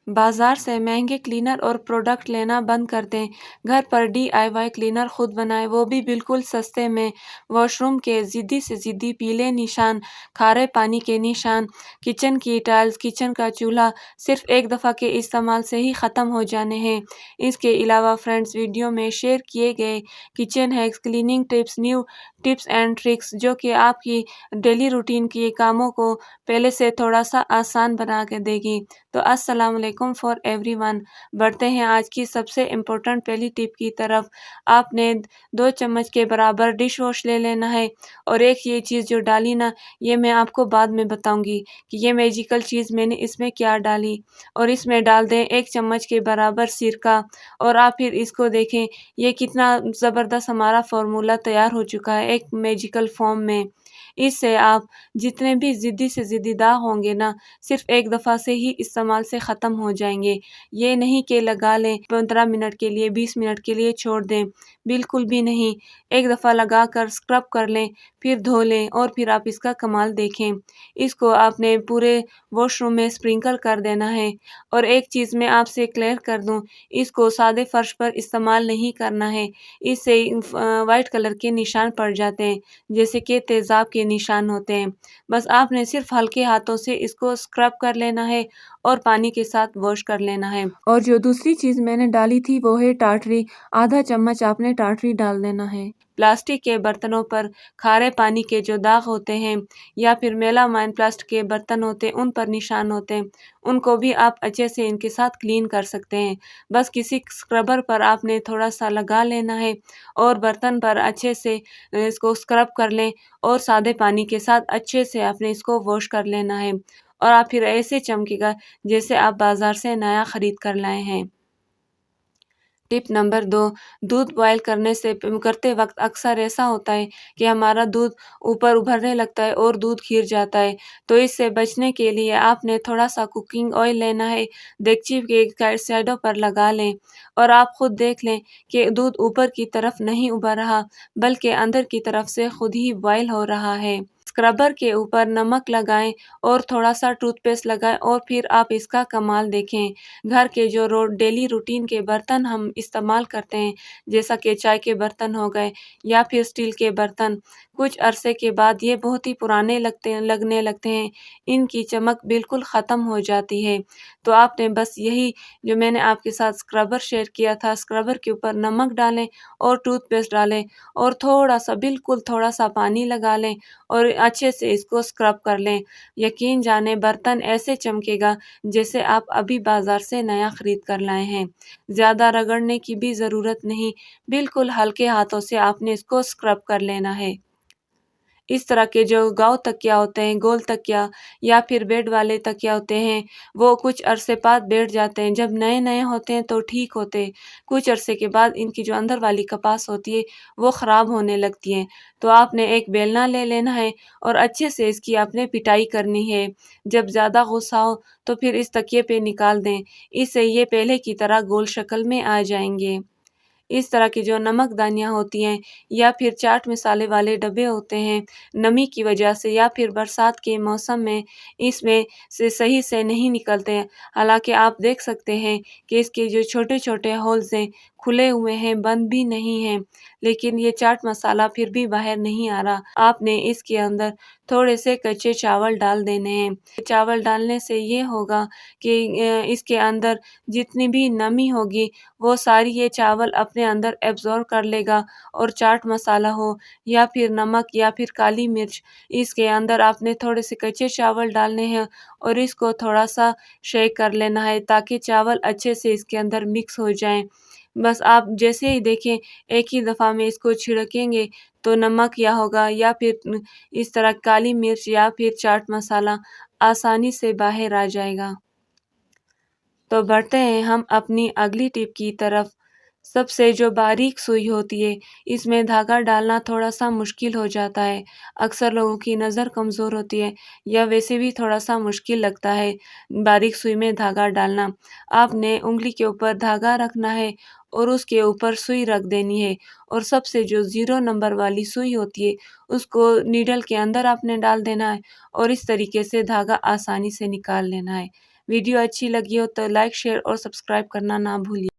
बाजार से महंगे क्लीनर और प्रोडक्ट लेना बंद कर दें। घर पर DIY क्लीनर खुद बनाएं, वो भी बिल्कुल सस्ते में। वॉशरूम के ज़िद्दी से ज़िद्दी पीले निशान, खारे पानी के निशान, किचन की टाइल्स, किचन का चूल्हा सिर्फ एक दफ़ा के इस्तेमाल से ही ख़त्म हो जाने हैं। इसके अलावा फ्रेंड्स, वीडियो में शेयर किए गए kitchen hacks, cleaning tips, new tips and tricks जो कि आपकी डेली रूटीन के कामों को पहले से थोड़ा सा आसान बना के देगी। तो अस्सलाम वालेकुम फॉर एवरीवन। बढ़ते हैं आज की सबसे इम्पोर्टेंट पहली टिप की तरफ। आपने 2 चम्मच के बराबर डिश वॉश ले लेना है और एक ये चीज़ जो डाली ना, ये मैं आपको बाद में बताऊंगी कि ये मैजिकल चीज़ मैंने इसमें क्या डाली। और इसमें डाल दें 1 चम्मच के बराबर सिरका और आप फिर इसको देखें, ये कितना ज़बरदस्त हमारा फार्मूला तैयार हो चुका है एक मैजिकल फॉर्म में। इससे आप जितने भी ज़िद्दी से ज़िद्दी दाग होंगे ना, सिर्फ एक दफ़ा से ही इस्तेमाल से ख़त्म हो जाएंगे। ये नहीं कि लगा लें 15 मिनट के लिए, 20 मिनट के लिए छोड़ दें, बिल्कुल भी नहीं। एक दफ़ा लगा कर स्क्रब कर लें, फिर धो लें और फिर आप इसका कमाल देखें। इसको आपने पूरे वॉशरूम में स्प्रिंकल कर देना है। और एक चीज़ मैं आपसे क्लियर कर दूँ, इसको सादे फर्श पर इस्तेमाल नहीं करना है। इससे वाइट कलर के निशान पड़ जाते हैं, जैसे कि तेज़ाब के निशान होते हैं। बस आपने सिर्फ हल्के हाथों से इसको स्क्रब कर लेना है और पानी के साथ वॉश कर लेना है। और जो दूसरी चीज़ मैंने डाली थी वो है टाटरी। आधा चम्मच आपने टाटरी डाल देना है। प्लास्टिक के बर्तनों पर खारे पानी के जो दाग होते हैं या फिर मेलामाइन प्लास्टिक के बर्तन होते हैं, उन पर निशान होते हैं, उनको भी आप अच्छे से इनके साथ क्लीन कर सकते हैं। बस किसी स्क्रबर पर आपने थोड़ा सा लगा लेना है और बर्तन पर अच्छे से इसको स्क्रब कर लें और सादे पानी के साथ अच्छे से आपने इसको वॉश कर लेना है। और आप फिर ऐसे चमकेगा जैसे आप बाजार से नया खरीद कर लाए हैं। टिप नंबर 2, दूध बॉयल करते वक्त अक्सर ऐसा होता है कि हमारा दूध ऊपर उभरने लगता है और दूध खीर जाता है। तो इससे बचने के लिए आपने थोड़ा सा कुकिंग ऑयल लेना है, देगची के साइडों पर लगा लें और आप खुद देख लें कि दूध ऊपर की तरफ नहीं उभर रहा, बल्कि अंदर की तरफ से खुद ही बॉयल हो रहा है। स्क्रबर के ऊपर नमक लगाएं और थोड़ा सा टूथपेस्ट लगाएं और फिर आप इसका कमाल देखें। घर के जो डेली रूटीन के बर्तन हम इस्तेमाल करते हैं, जैसा कि चाय के बर्तन हो गए या फिर स्टील के बर्तन, कुछ अरसे के बाद ये बहुत ही पुराने लगने लगते हैं, इनकी चमक बिल्कुल ख़त्म हो जाती है। तो आपने बस यही जो मैंने आपके साथ स्क्रबर शेयर किया था, स्क्रबर के ऊपर नमक डालें और टूथपेस्ट डालें और थोड़ा सा, बिल्कुल थोड़ा सा पानी लगा लें और अच्छे से इसको स्क्रब कर लें। यकीन जाने बर्तन ऐसे चमकेगा जैसे आप अभी बाजार से नया खरीद कर लाए हैं। ज़्यादा रगड़ने की भी ज़रूरत नहीं, बिल्कुल हल्के हाथों से आपने इसको स्क्रब कर लेना है। इस तरह के जो गाँव तकिया होते हैं, गोल तकिया या फिर बेड वाले तकिया होते हैं, वो कुछ अरसे बाद बैठ जाते हैं। जब नए-नए होते हैं तो ठीक होते हैं, कुछ अरसे के बाद इनकी जो अंदर वाली कपास होती है, वो ख़राब होने लगती है। तो आपने एक बेलना ले लेना है और अच्छे से इसकी आपने पिटाई करनी है। जब ज़्यादा गुस्सा हो तो फिर इस तकिए पे निकाल दें, इससे ये पहले की तरह गोल शक्ल में आ जाएँगे। इस तरह की जो नमकदानियाँ होती हैं या फिर चाट मसाले वाले डब्बे होते हैं, नमी की वजह से या फिर बरसात के मौसम में इसमें से सही से नहीं निकलते हैं। हालाँकि आप देख सकते हैं कि इसके जो छोटे-छोटे होल्स हैं, खुले हुए हैं, बंद भी नहीं हैं, लेकिन ये चाट मसाला फिर भी बाहर नहीं आ रहा। आपने इसके अंदर थोड़े से कच्चे चावल डाल देने हैं। चावल डालने से ये होगा कि इसके अंदर जितनी भी नमी होगी, वो सारी ये चावल अपने अंदर एब्ज़ॉर्ब कर लेगा और चाट मसाला हो या फिर नमक या फिर काली मिर्च, इसके अंदर आपने थोड़े से कच्चे चावल डालने हैं और इसको थोड़ा-सा शेक कर लेना है ताकि चावल अच्छे से इसके अंदर मिक्स हो जाएँ। बस आप जैसे ही देखें एक ही दफ़ा में इसको छिड़केंगे तो नमक या होगा या फिर इस तरह काली मिर्च या फिर चाट मसाला आसानी से बाहर आ जाएगा। तो बढ़ते हैं हम अपनी अगली टिप की तरफ। सबसे जो बारीक सुई होती है, इसमें धागा डालना थोड़ा-सा मुश्किल हो जाता है। अक्सर लोगों की नज़र कमज़ोर होती है या वैसे भी थोड़ा-सा मुश्किल लगता है बारीक सुई में धागा डालना। आपने उँगली के ऊपर धागा रखना है और उसके ऊपर सुई रख देनी है और सबसे जो 0 नंबर वाली सुई होती है, उसको नीडल के अंदर आपने डाल देना है और इस तरीके से धागा आसानी से निकाल लेना है। ویڈیو اچھی لگی ہو تو لائک شیئر اور سبسکرائب کرنا نہ بھولیے۔